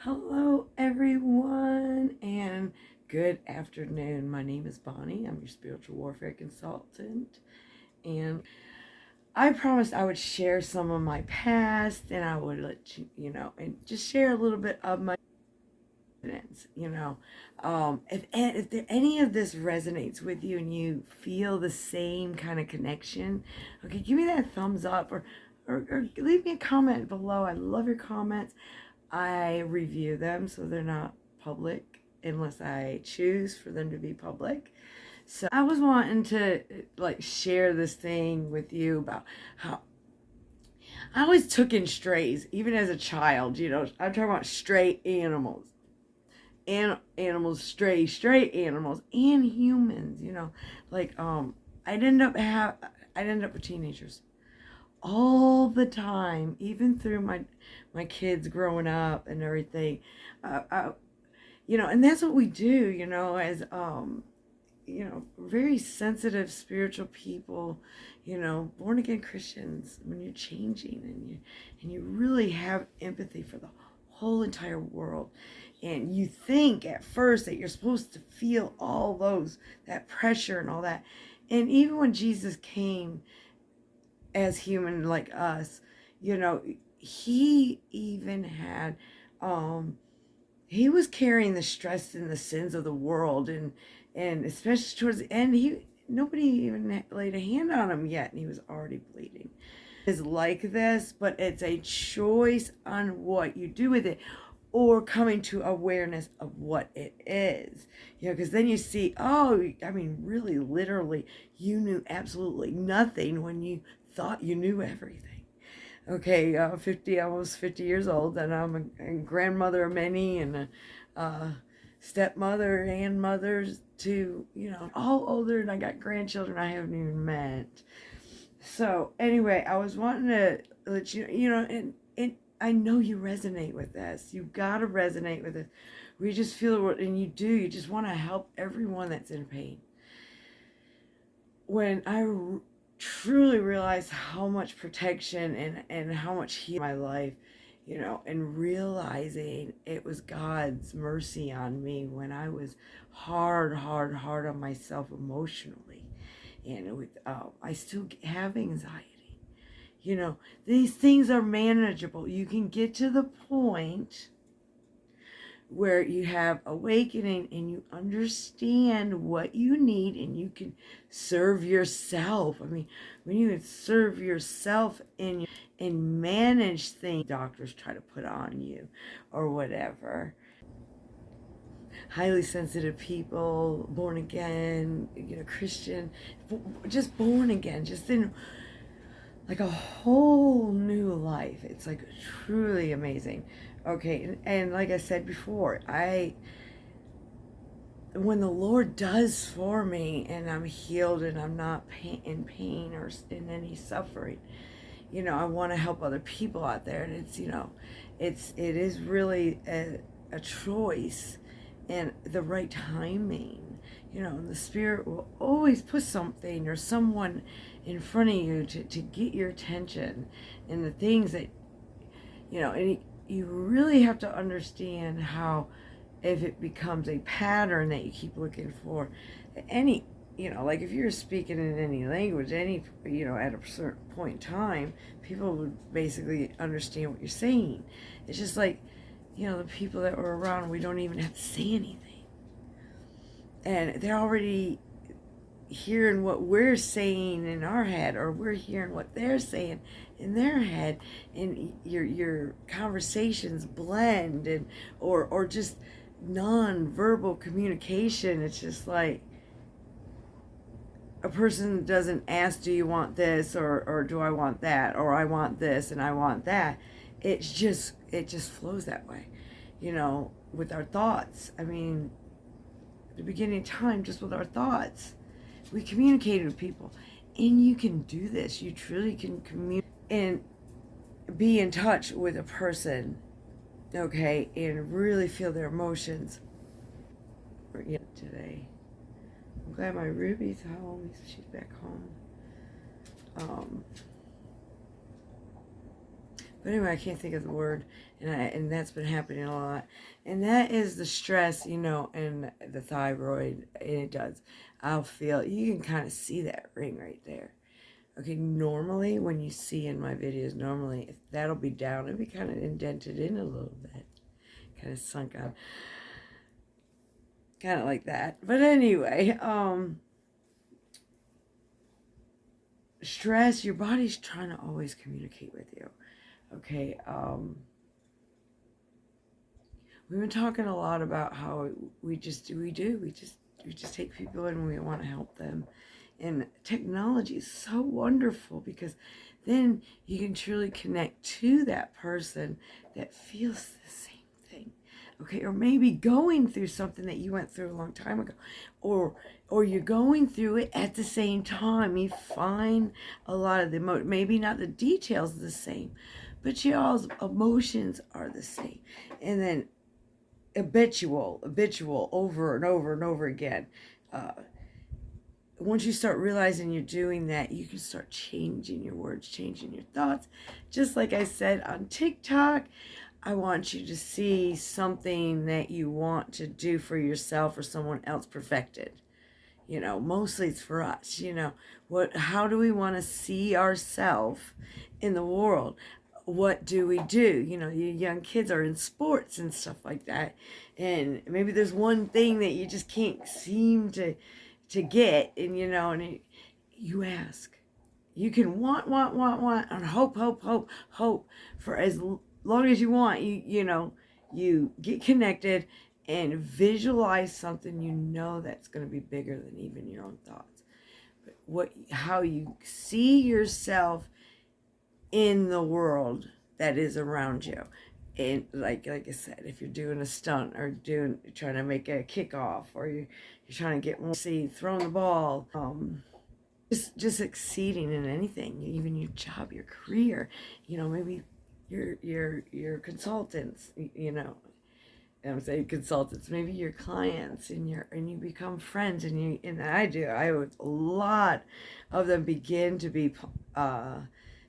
Hello, everyone, and good afternoon. My name is Bonnie. I'm your spiritual warfare consultant, and I promised I would share some of my past, and I would let you know, and just share a little bit of my evidence. If there, any of this resonates with you and you feel the same kind of connection, okay, give me that thumbs up or leave me a comment below. I love your comments. I review them so they're not public unless I choose for them to be public. So I was wanting to share this thing with you about how I always took in strays, even as a child. I'm talking about stray animals, and animals, stray animals, and humans. I'd end up with teenagers all the time, even through my kids growing up and everything. And that's what we do, as very sensitive spiritual people, born again Christians. When you're changing and you really have empathy for the whole entire world, and you think at first that you're supposed to feel all that pressure and all that. And even when Jesus came as human like us, he even had he was carrying the stress and the sins of the world, and especially towards the end, nobody even laid a hand on him yet, and he was already bleeding. It's like this, but it's a choice on what you do with it, or coming to awareness of what it is. Because then you see, really, literally, you knew absolutely nothing when you thought you knew everything. Okay, almost 50 years old, and I'm a grandmother of many, and a stepmother and mothers to, all older, and I got grandchildren I haven't even met. So anyway, I was wanting to let and I know you resonate with this. You gotta resonate with it. We just feel it, and you do. You just want to help everyone that's in pain. When I truly realized how much protection and how much healing in my life, and realizing it was God's mercy on me when I was hard on myself emotionally, and I still have anxiety. These things are manageable. You can get to the point where you have awakening and you understand what you need, and you can serve yourself. When you can serve yourself and manage things doctors try to put on you or whatever. Highly sensitive people, born again, Christian, just born again, just in like a whole new life. It's like truly amazing. Okay, and like I said before, when the Lord does for me and I'm healed and I'm not in pain or in any suffering, I want to help other people out there. And it is really a choice and the right timing. And the Spirit will always put something or someone in front of you to get your attention, and the things that, and you really have to understand how, if it becomes a pattern that you keep looking for, any, like if you're speaking in any language, at a certain point in time, people would basically understand what you're saying. It's just like, the people that were around, we don't even have to say anything. And they're already hearing what we're saying in our head, or we're hearing what they're saying in their head, and your conversations blend, and or just non-verbal communication. It's just like a person doesn't ask, do you want this, or do I want that, or I want this and I want that. It just flows that way, with our thoughts. At the beginning of time, just with our thoughts, we communicated with people. And you can do this. You truly can communicate and be in touch with a person, okay, and really feel their emotions. Today, I'm glad my Ruby's home. She's back home. But anyway, I can't think of the word, and that's been happening a lot. And that is the stress, you know, and the thyroid, and it does. I'll feel, you can kind of see that ring right there. Okay, normally when you see in my videos, normally if that'll be down, it'll be kind of indented in a little bit, kind of sunk up, kind of like that. But anyway, stress, your body's trying to always communicate with you. Okay, we've been talking a lot about how we just take people in and we want to help them. And technology is so wonderful because then you can truly connect to that person that feels the same thing. Okay, or maybe going through something that you went through a long time ago, or you're going through it at the same time. You find a lot of the maybe not the details the same, but y'all's emotions are the same. And then habitual over and over and over again. Once you start realizing you're doing that, you can start changing your words, changing your thoughts. Just like I said on TikTok, I want you to see something that you want to do for yourself or someone else perfected. You know, mostly it's for us, you know. How do we want to see ourselves in the world? What do we do? You know, you young kids are in sports and stuff like that. And maybe there's one thing that you just can't seem to get, and you know, and you ask. You can want, and hope for as long as you want. You know, you get connected and visualize something you know that's going to be bigger than even your own thoughts. But how you see yourself in the world that is around you. And like I said, if you're doing a stunt or trying to make a kickoff, or you're trying to get more, throwing the ball, just exceeding in anything, even your job, your career, you know, maybe your consultants, you know, I'm saying consultants, maybe your clients, and you become friends, and I would, a lot of them begin to be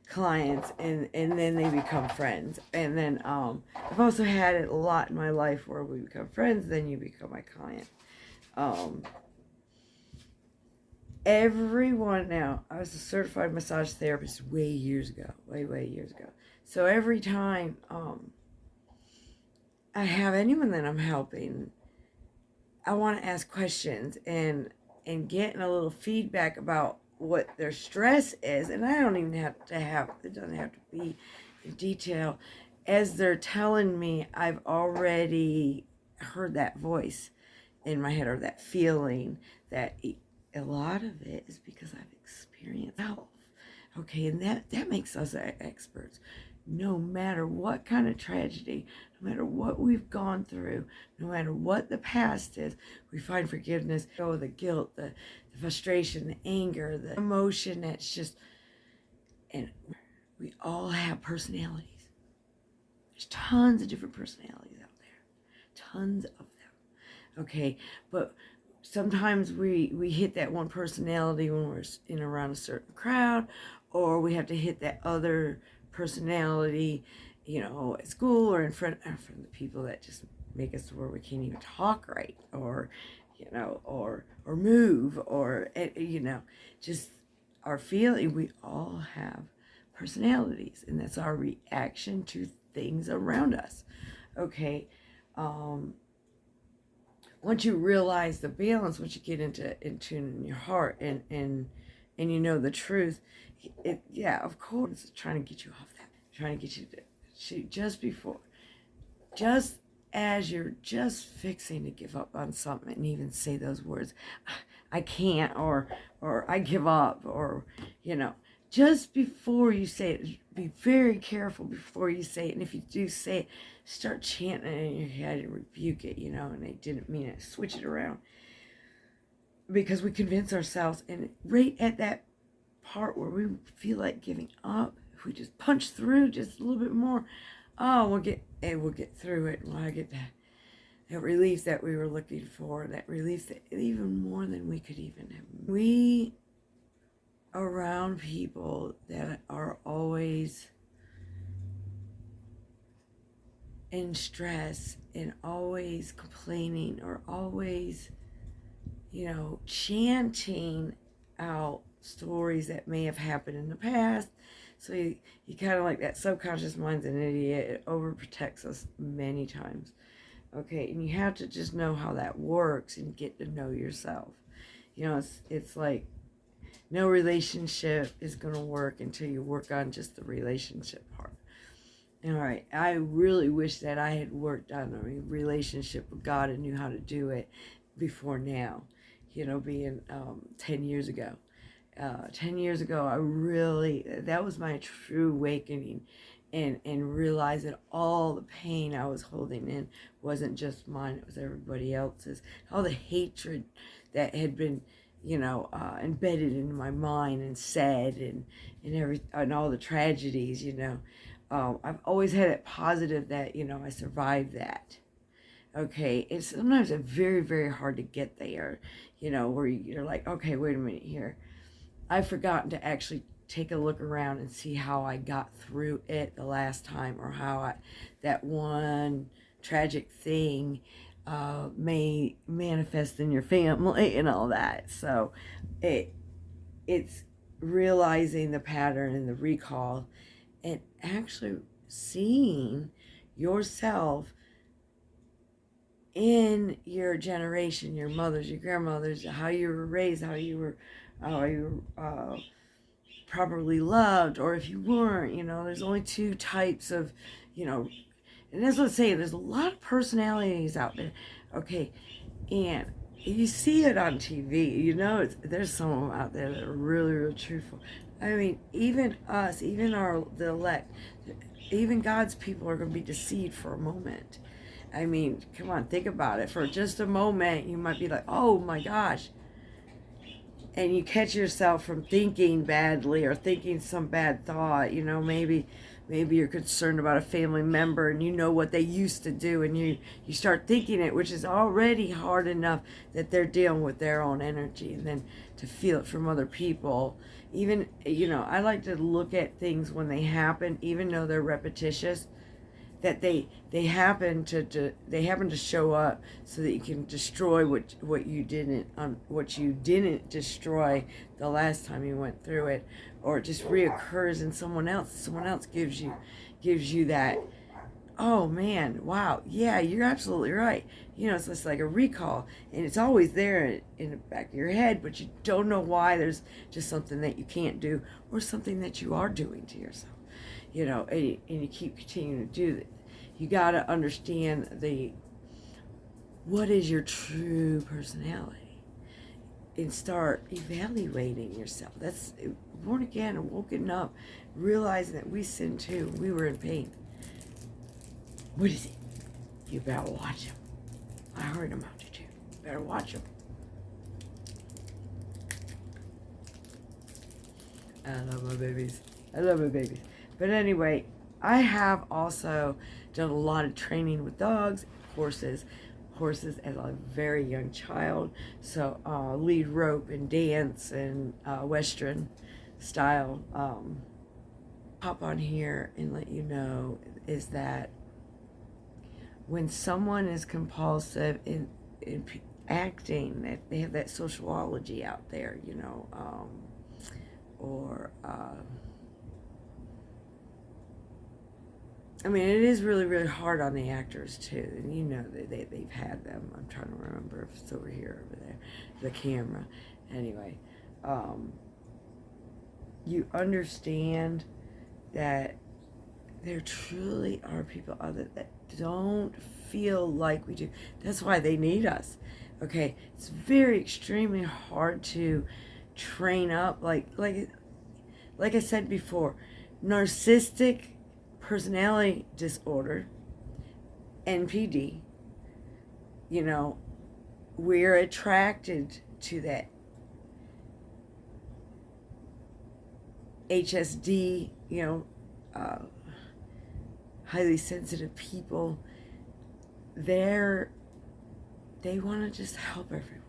clients, and then they become friends. And then I've also had it a lot in my life where we become friends, then you become my client. Everyone, now, I was a certified massage therapist way years ago. So every time I have anyone that I'm helping, I want to ask questions and getting a little feedback about what their stress is. And I don't even have to have, it doesn't have to be in detail. As they're telling me, I've already heard that voice in my head, or that feeling, that a lot of it is because I've experienced health. Okay, and that makes us experts. No matter what kind of tragedy, no matter what we've gone through, no matter what the past is, we find forgiveness. Oh, the guilt, the frustration, the anger, the emotion, that's just, and we all have personalities. There's tons of different personalities out there. Tons of them. Okay, but sometimes we hit that one personality when we're in around a certain crowd, or we have to hit that other personality, you know, at school, or in front of the people that just make us to where we can't even talk right, or you know, or move, or you know, just our feeling. We all have personalities, and that's our reaction to things around us. Okay, once you realize the balance, once you get in tune in your heart, and you know the truth, yeah, of course, it's trying to get you off that, trying to get you to just as you're just fixing to give up on something, and even say those words, I can't, or I give up, or you know, just before you say it, be very careful before you say it. And if you do say it, start chanting it in your head and rebuke it, you know, and they didn't mean it. Switch it around. Because we convince ourselves, and right at that part where we feel like giving up, if we just punch through just a little bit more, we'll get through it, and we'll get that relief that we were looking for, that relief that even more than we could even have. We around people that are always in stress and always complaining or always, chanting out stories that may have happened in the past. So you kind of like that subconscious mind's an idiot. It overprotects us many times. Okay, and you have to just know how that works and get to know yourself. It's like no relationship is going to work until you work on just the relationship part. All right, I really wish that I had worked on a relationship with God and knew how to do it before now, being 10 years ago. 10 years ago, that was my true awakening, and realizing all the pain I was holding in wasn't just mine, it was everybody else's. All the hatred that had been, embedded in my mind and said, and all the tragedies, I've always had it positive that, I survived that. Okay, it's sometimes it's very, very hard to get there, where you're like, okay, wait a minute here. I've forgotten to actually take a look around and see how I got through it the last time, or how that one tragic thing may manifest in your family and all that. So it's realizing the pattern and the recall, and actually seeing yourself in your generation, your mothers, your grandmothers, how you were raised, how you were properly loved, or if you weren't. There's only two types of, and as I say, there's a lot of personalities out there. Okay, and you see it on TV. There's some of them out there that are really, really truthful. I mean, even us, even the elect, even God's people are going to be deceived for a moment. I mean, come on, think about it. For just a moment, you might be like, oh my gosh. And you catch yourself from thinking badly or thinking some bad thought. Maybe you're concerned about a family member and you know what they used to do, and you start thinking it, which is already hard enough that they're dealing with their own energy, and then to feel it from other people. Even, I like to look at things when they happen, even though they're repetitious, that they happen to show up so that you can destroy what you didn't destroy the last time you went through it, or it just reoccurs in someone else. Someone else gives you that, oh man, wow, yeah, you're absolutely right. It's just like a recall, and it's always there in the back of your head, but you don't know why. There's just something that you can't do, or something that you are doing to yourself. And you keep continuing to do it. You got to understand what is your true personality, and start evaluating yourself. That's born again and woken up, realizing that we sin too. We were in pain. What is it? You better watch him. I heard him out you too. Better watch him. I love my babies. But anyway, I have also done a lot of training with dogs, horses as a very young child. So lead rope and dance and Western style. Hop on here and let you know is that when someone is compulsive in acting, that they have that sociology out there, or I mean, it is really, really hard on the actors too, and they've had them. I'm trying to remember if it's over here, over there, the camera. Anyway, you understand that there truly are people out there that don't feel like we do. That's why they need us. Okay, it's very extremely hard to train up, like I said before, narcissistic personality disorder, NPD, we're attracted to that HSD, highly sensitive people. They want to just help everyone.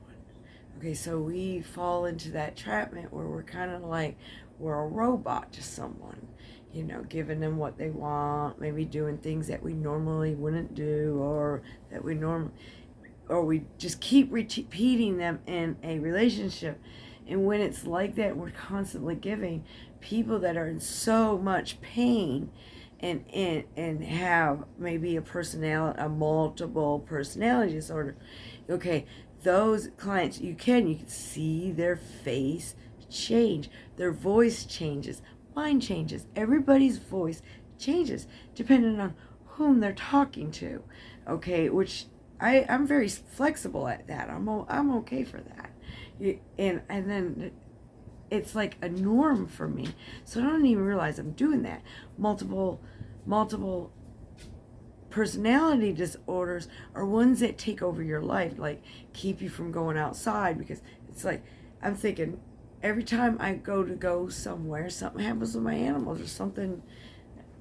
Okay, so we fall into that entrapment where we're kind of like we're a robot to someone. you know, giving them what they want, maybe doing things that we normally wouldn't do, or that we normally, or we just keep repeating them in a relationship. And when it's like that, we're constantly giving people that are in so much pain and have maybe a multiple personality disorder. Okay, those clients, you can see their face change, their voice changes, mine changes, everybody's voice changes depending on whom they're talking to. Okay, which I'm very flexible at that. I'm okay for that. And then it's like a norm for me. So I don't even realize I'm doing that. Multiple personality disorders are ones that take over your life, like keep you from going outside, because it's like I'm thinking every time I go somewhere, something happens with my animals or something,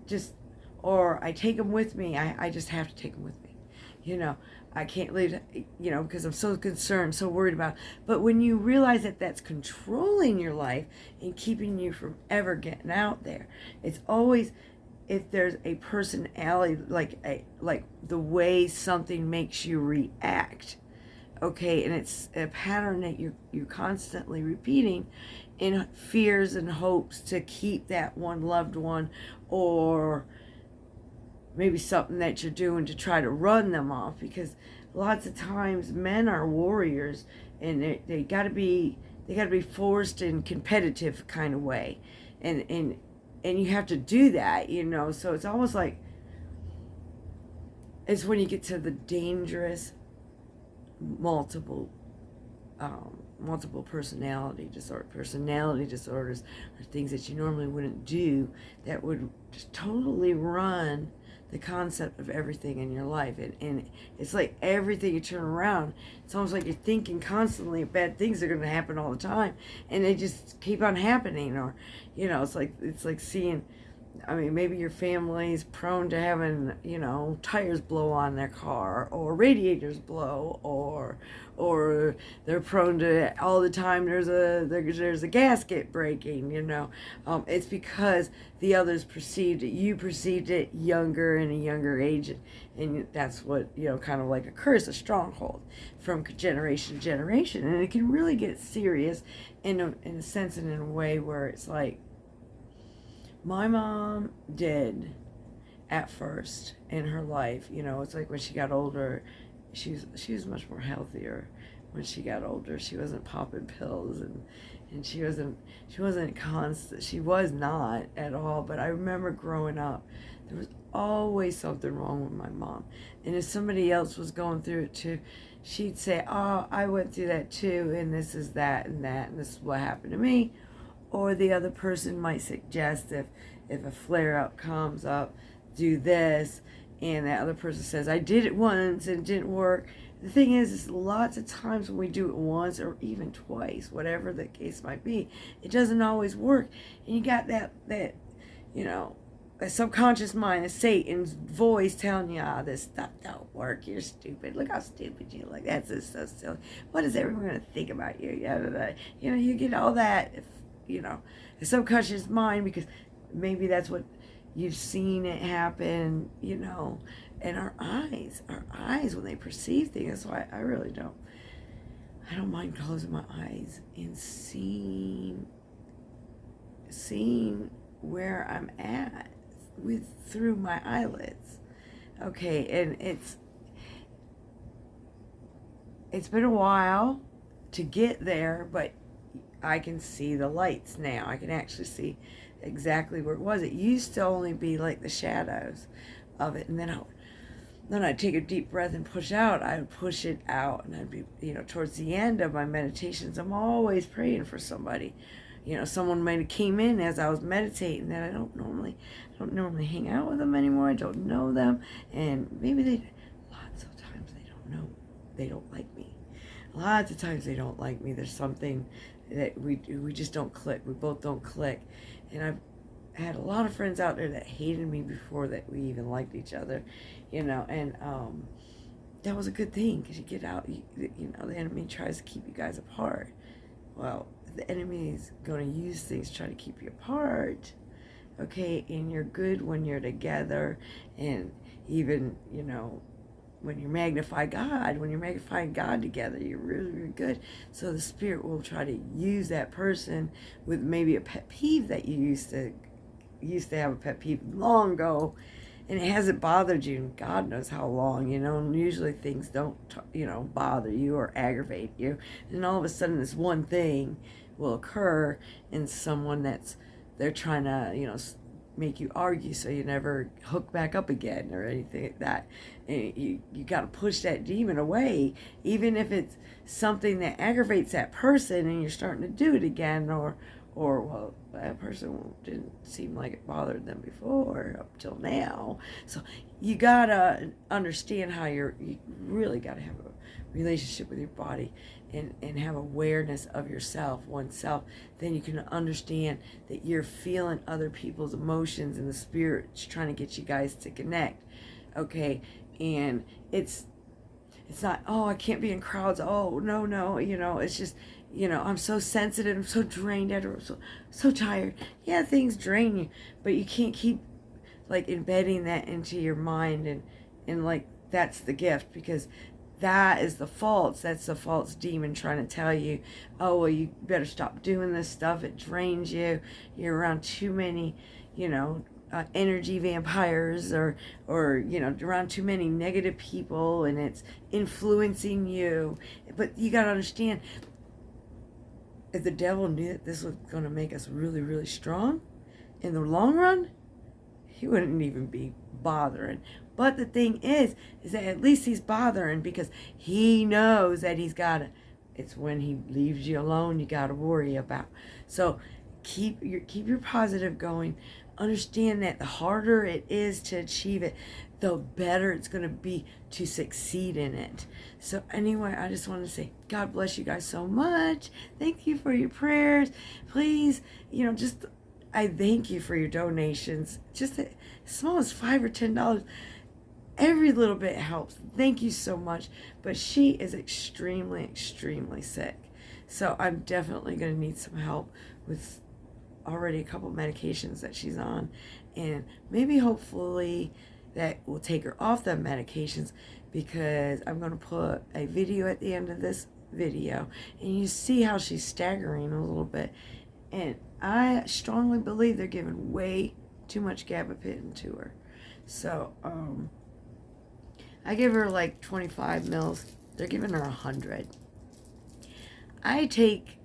just, or I take them with me. I just have to take them with me. You know, I can't leave, you know, because I'm so concerned, so worried about it. But when you realize that that's controlling your life and keeping you from ever getting out there, it's always, if there's a personality, like the way something makes you react, okay, and it's a pattern that you're constantly repeating in fears and hopes to keep that one loved one, or maybe something that you're doing to try to run them off, because lots of times men are warriors, and they got to be forced in competitive kind of way, and you have to do that, you know. So it's almost like it's when you get to the dangerous multiple personality disorders are things that you normally wouldn't do, that would just totally run the concept of everything in your life. And it's like everything you turn around, it's almost like you're thinking constantly bad things are going to happen all the time, and they just keep on happening. Or, you know, it's like seeing, I mean, maybe your family's prone to having, you know, tires blow on their car, or radiators blow, or they're prone to all the time there's a gasket breaking, you know. It's because the others perceived it. You perceived it younger, in a younger age, and that's what, you know, kind of like a curse, a stronghold from generation to generation. And it can really get serious in a sense and in a way where it's like, my mom did at first in her life, you know. It's like when she got older, she was much more healthier when she got older. She wasn't popping pills, and she wasn't constant. She was not at all. But I remember growing up, there was always something wrong with my mom. And if somebody else was going through it too, she'd say, "Oh, I went through that too, and this is that, and this is what happened to me." Or the other person might suggest, if a flare-up comes up, do this, and that other person says, I did it once and it didn't work. The thing is lots of times when we do it once or even twice, whatever the case might be, it doesn't always work. And you got that you know, a subconscious mind, a Satan's voice telling you, this stuff don't work, you're stupid, look how stupid you look, that's just so silly, what is everyone going to think about you? You know, you get all that, you know, the subconscious mind, because maybe that's what you've seen it happen, you know. And our eyes when they perceive things, that's why I don't mind closing my eyes and seeing where I'm at through my eyelids. Okay, and it's been a while to get there, but I can see the lights now. I can actually see exactly where it was. It used to only be like the shadows of it, and then I'd take a deep breath and push out. I would push it out, and I'd be, you know, towards the end of my meditations, I'm always praying for somebody. You know, someone might have came in as I was meditating that I don't normally hang out with them anymore. I don't know them, and maybe lots of times they don't like me. Lots of times they don't like me. There's something that we just don't click. We both don't click. And I've had a lot of friends out there that hated me before that we even liked each other, you know. And that was a good thing, because you get out, you know, the enemy tries to keep you guys apart. Well, the enemy is going to use things to try to keep you apart. okay? And you're good when you're together, and even, when you magnify God, when you're magnifying God together, you're really, really good. So the Spirit will try to use that person with maybe a pet peeve that you used to have a pet peeve long ago, and it hasn't bothered you, God knows how long, and usually things don't, bother you or aggravate you, and all of a sudden this one thing will occur in someone they're trying to, make you argue so you never hook back up again or anything like that. And you got to push that demon away, even if it's something that aggravates that person and you're starting to do it again, or well, that person didn't seem like it bothered them before up till now. So you gotta understand how you really gotta have a relationship with your body, and have awareness of yourself, oneself. Then you can understand that you're feeling other people's emotions, and the Spirit's trying to get you guys to connect, okay? And it's not, oh, I can't be in crowds, oh, no, it's just, I'm so sensitive, I'm so drained after, I'm so tired. Yeah, things drain you, but you can't keep, like, embedding that into your mind, and like, that's the gift, because that is the false. That's the false demon trying to tell you, oh, well, you better stop doing this stuff. It drains you. You're around too many, energy vampires, or around too many negative people, and it's influencing you. But you got to understand, if the devil knew that this was going to make us really, really strong in the long run, he wouldn't even be bothering. But the thing is that at least he's bothering because he knows that it's when he leaves you alone you got to worry about. So keep your positive going. Understand that the harder it is to achieve it, the better it's going to be to succeed in it. So anyway, I just want to say God bless you guys so much. Thank you for your prayers. Please, I thank you for your donations. Just as small as $5 or $10. Every little bit helps. Thank you so much. But she is extremely, extremely sick. So I'm definitely going to need some help with already a couple medications that she's on. And maybe hopefully that will take her off the medications, because I'm going to put a video at the end of this video. And you see how she's staggering a little bit. And I strongly believe they're giving way too much gabapentin to her. So, I give her like 25 mils. They're giving her 100. I take,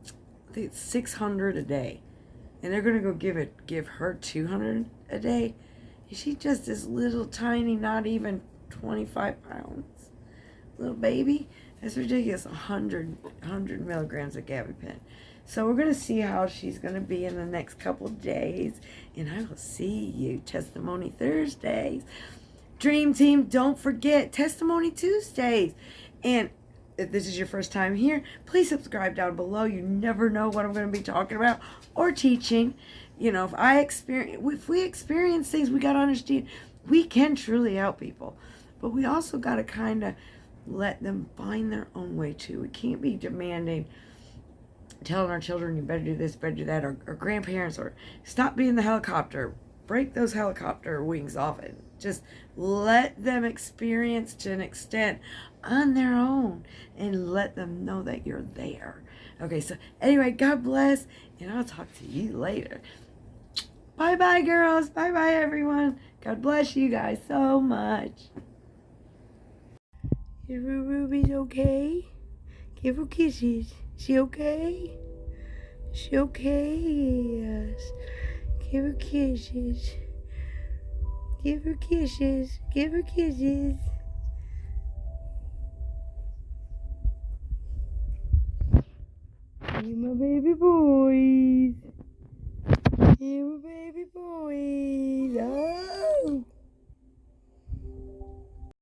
I think it's 600 a day. And they're going to go give her 200 a day. And she's just this little tiny, not even 25 pounds. Little baby. That's ridiculous. 100 milligrams of gabapentin. So we're going to see how she's going to be in the next couple days. And I will see you Testimony Thursdays. Dream Team, don't forget Testimony Tuesdays. And if this is your first time here, please subscribe down below. You never know what I'm going to be talking about or teaching. If we experience things, we got to understand we can truly help people. But we also got to kind of let them find their own way too. We can't be demanding, telling our children, you better do this, better do that, or grandparents, or stop being the helicopter. Break those helicopter wings off it. Just let them experience to an extent on their own, and let them know that you're there. Okay, so anyway, God bless, and I'll talk to you later. Bye-bye, girls. Bye-bye, everyone. God bless you guys so much. Is Ruby's okay? Give her kisses. She okay? She okay? Yes. Give her kisses. Give her kisses. Give her kisses. You my baby boys. You my baby boys. Oh.